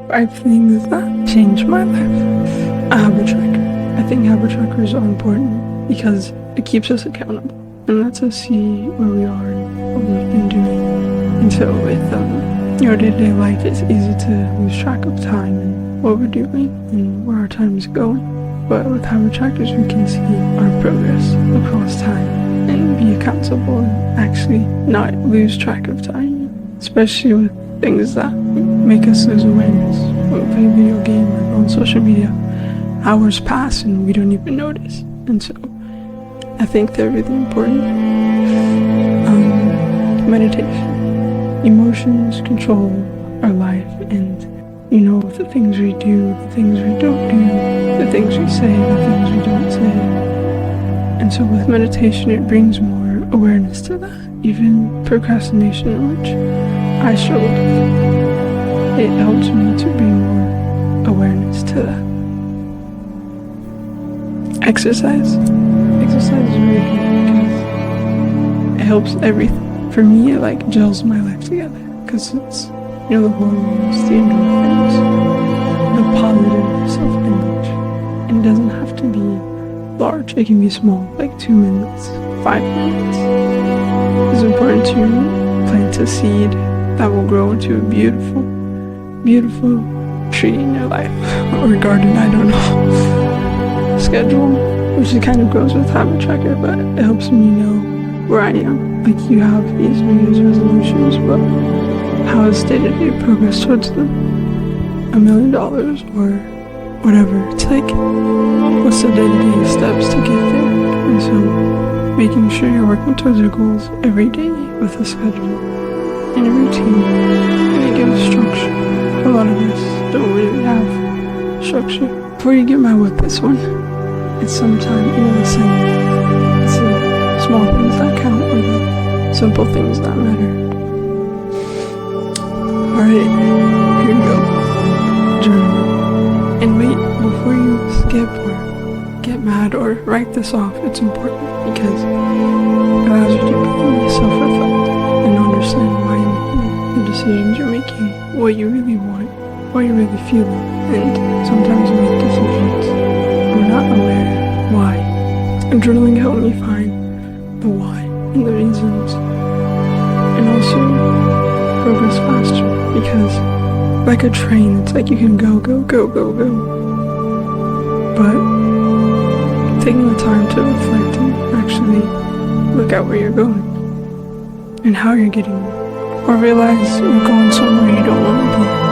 5 things that changed my life. A habit tracker. I think habit trackers are important because it keeps us accountable and lets us see where we are and what we've been doing. And so with your day-to-day life, it's easy to lose track of time and what we're doing and where our time is going. But with habit trackers, we can see our progress across time and be accountable and actually not lose track of time, especially with things that make us lose awareness. When we play a video game or go on social media, hours pass and we don't even notice. And so I think they're really important. Meditation. Emotions control our life, and the things we do, the things we don't do, the things we say, the things we don't say. And so with meditation, it brings more awareness to that. Even procrastination, which I struggled with, it helps me to bring more awareness to that. Exercise. Exercise is really good because it helps everything. For me, it gels my life together because it's the hormones, the endorphins, the positive self-image. And it doesn't have to be large. It can be small, 2 minutes, 5 minutes. It's important to plant a seed that will grow into a beautiful, beautiful tree in your life. Or garden, I don't know. Schedule, which kind of goes with habit tracker, but it helps me know where I am. You have these New Year's resolutions, but how is day-to-day progress towards them? $1 million or whatever. It's what's the day-to-day steps to get there? And so making sure you're working towards your goals every day with a schedule and a routine, and it gives structure. A lot of us don't really have structure. Before you get mad with this one, it's sometimes the same. It's the small things that count or the simple things that matter. Alright, here we go. Journal. And wait, before you skip or get mad or write this off, it's important because it allows you to self-reflect and understand why you're making the decisions you're making, what you really want, what you really feel. And sometimes we make decisions and we're not aware why. And journaling helped me find the why and the reasons. And also progress faster because like a train, it's you can go, but taking the time to reflect and actually look at where you're going and how you're getting there, or realize you're going somewhere you don't want to be.